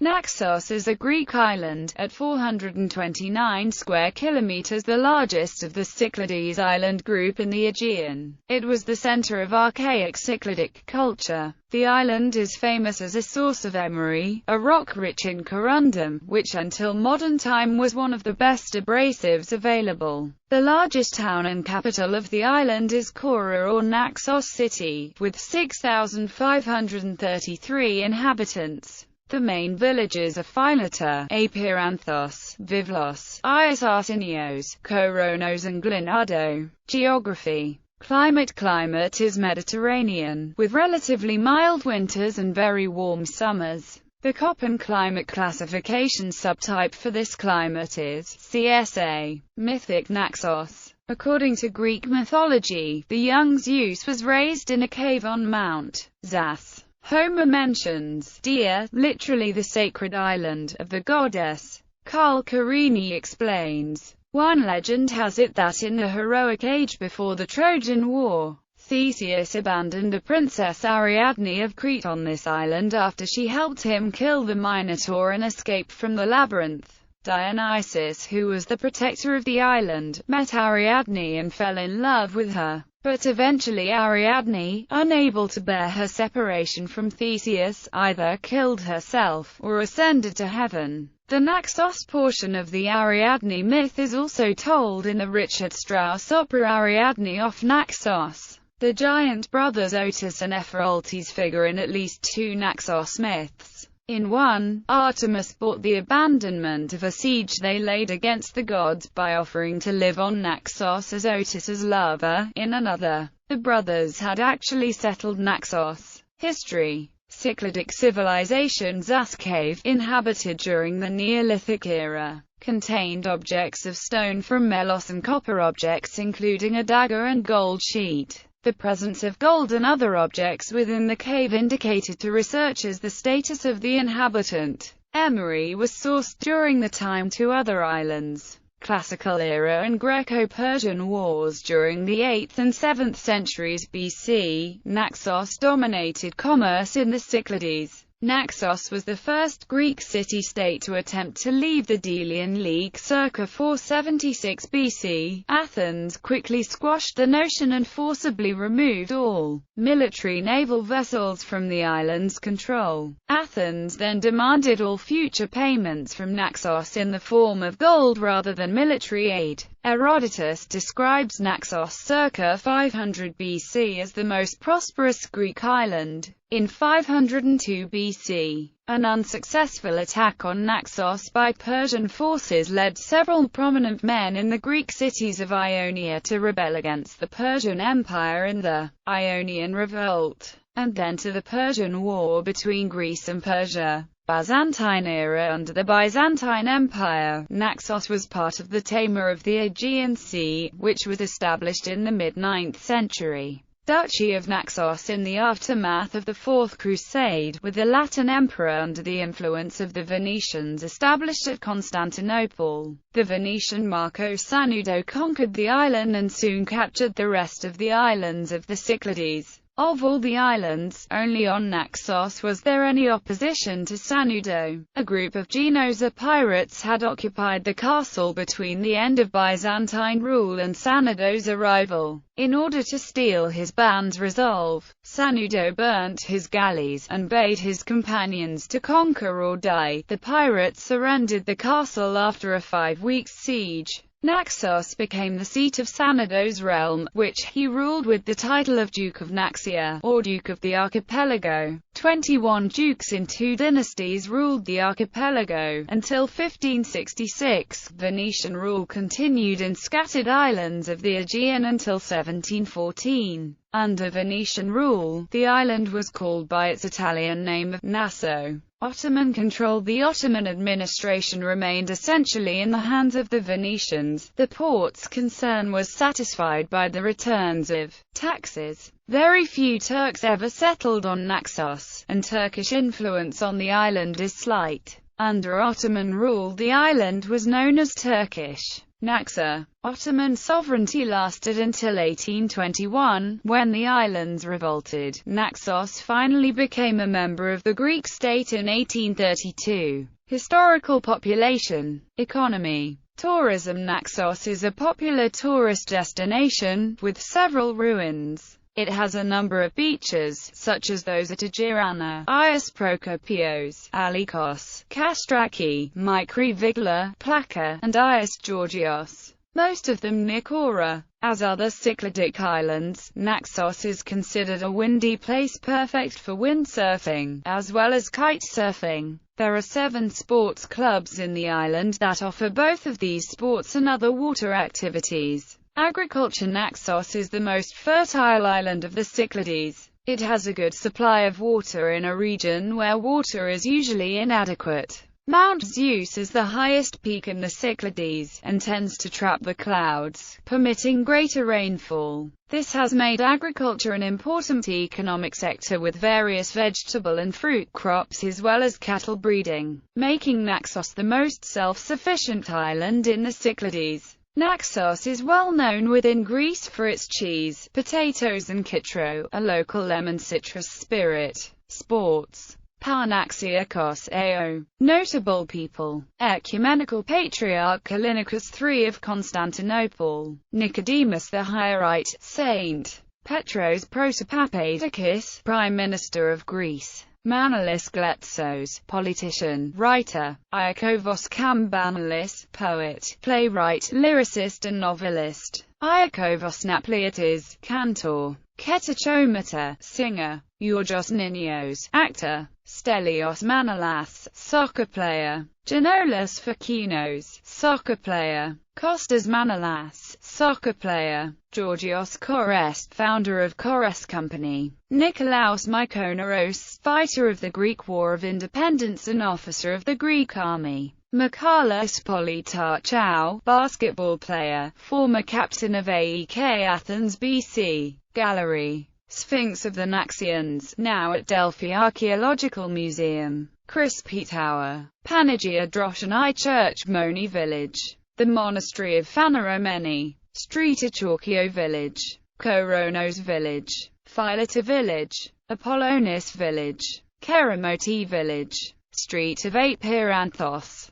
Naxos is a Greek island, at 429 square kilometers, the largest of the Cyclades island group in the Aegean. It was the center of archaic Cycladic culture. The island is famous as a source of emery, a rock rich in corundum, which until modern time was one of the best abrasives available. The largest town and capital of the island is Kora or Naxos City, with 6,533 inhabitants. The main villages are Phileta, Apiranthos, Vivlos, Iosartinios, Koronos and Glinado. Geography. Climate is Mediterranean, with relatively mild winters and very warm summers. The Köppen climate classification subtype for this climate is CSA. Mythic Naxos. According to Greek mythology, the young Zeus was raised in a cave on Mount Zas. Homer mentions Dia, literally the sacred island, of the goddess. Carl Carini explains, one legend has it that in the heroic age before the Trojan War, Theseus abandoned the princess Ariadne of Crete on this island after she helped him kill the Minotaur and escape from the labyrinth. Dionysus, who was the protector of the island, met Ariadne and fell in love with her. But eventually Ariadne, unable to bear her separation from Theseus, either killed herself, or ascended to heaven. The Naxos portion of the Ariadne myth is also told in the Richard Strauss opera Ariadne of Naxos. The giant brothers Otis and Ephialtes figure in at least two Naxos myths. In one, Artemis bought the abandonment of a siege they laid against the gods by offering to live on Naxos as Otis's lover. In another, the brothers had actually settled Naxos. History. Cycladic civilization. Zas cave, inhabited during the Neolithic era, contained objects of stone from Melos and copper objects including a dagger and gold sheet. The presence of gold and other objects within the cave indicated to researchers the status of the inhabitant. Emery was sourced during the time to other islands. Classical era and Greco-Persian wars. During the 8th and 7th centuries BC, Naxos dominated commerce in the Cyclades. Naxos was the first Greek city-state to attempt to leave the Delian League circa 476 BC. Athens quickly squashed the notion and forcibly removed all military naval vessels from the island's control. Athens then demanded all future payments from Naxos in the form of gold rather than military aid. Herodotus describes Naxos circa 500 BC as the most prosperous Greek island. In 502 BC, an unsuccessful attack on Naxos by Persian forces led several prominent men in the Greek cities of Ionia to rebel against the Persian Empire in the Ionian Revolt, and then to the Persian War between Greece and Persia. Byzantine era. Under the Byzantine Empire, Naxos was part of the Tamar of the Aegean Sea, which was established in the mid-9th century. Duchy of Naxos in the aftermath of the Fourth Crusade, with the Latin emperor under the influence of the Venetians established at Constantinople. The Venetian Marco Sanudo conquered the island and soon captured the rest of the islands of the Cyclades. Of all the islands, only on Naxos was there any opposition to Sanudo. A group of Genoese pirates had occupied the castle between the end of Byzantine rule and Sanudo's arrival. In order to steel his band's resolve, Sanudo burnt his galleys, and bade his companions to conquer or die. The pirates surrendered the castle after a 5-week siege. Naxos became the seat of Sanudo's realm, which he ruled with the title of Duke of Naxia, or Duke of the Archipelago. 21 dukes in 2 dynasties ruled the archipelago, until 1566. Venetian rule continued in scattered islands of the Aegean until 1714. Under Venetian rule, the island was called by its Italian name of Nassau. Ottoman control. The Ottoman administration remained essentially in the hands of the Venetians. The port's concern was satisfied by the returns of taxes. Very few Turks ever settled on Naxos, and Turkish influence on the island is slight. Under Ottoman rule, the island was known as Turkish Naxos. Ottoman sovereignty lasted until 1821, when the islands revolted. Naxos finally became a member of the Greek state in 1832. Historical population. Economy. Tourism. Naxos is a popular tourist destination, with several ruins. It has a number of beaches, such as those at Agirana, Ias Prokopios, Alikos, Kastraki, Mikri Vigla, Plaka, and Ias Georgios, most of them near Kora. As other Cycladic islands, Naxos is considered a windy place perfect for windsurfing, as well as kite surfing. There are 7 sports clubs in the island that offer both of these sports and other water activities. Agriculture. Naxos is the most fertile island of the Cyclades. It has a good supply of water in a region where water is usually inadequate. Mount Zeus is the highest peak in the Cyclades, and tends to trap the clouds, permitting greater rainfall. This has made agriculture an important economic sector with various vegetable and fruit crops as well as cattle breeding, making Naxos the most self-sufficient island in the Cyclades. Naxos is well known within Greece for its cheese, potatoes and kitro, a local lemon citrus spirit. Sports. Parnaxiakos AO. Notable people. Ecumenical Patriarch Callinicus III of Constantinople. Nicodemus the Hierite, Saint. Petros Protopapadakis, Prime Minister of Greece. Manolis Gletsos, politician, writer. Iakovos Kambanalis, poet, playwright, lyricist and novelist. Iakovos Napliatis, cantor. Ketachomata, singer. Georgios Ninios, actor. Stelios Manolas, soccer player. Genolas Fakinos, soccer player. Kostas Manolas, soccer player. Georgios Kores, founder of Kores Company. Nikolaos Mykonaros, fighter of the Greek War of Independence and officer of the Greek army. Michalis Politarchou, basketball player, former captain of AEK Athens BC. Gallery. Sphinx of the Naxians, now at Delphi Archaeological Museum. Crispy Tower. Panagia Droshani Church, Moni Village. The Monastery of Phaneromeni. Street Achorkio Village. Koronos Village. Phileta Village. Apollonis Village. Keramoti Village. Street of 8 Piranthos.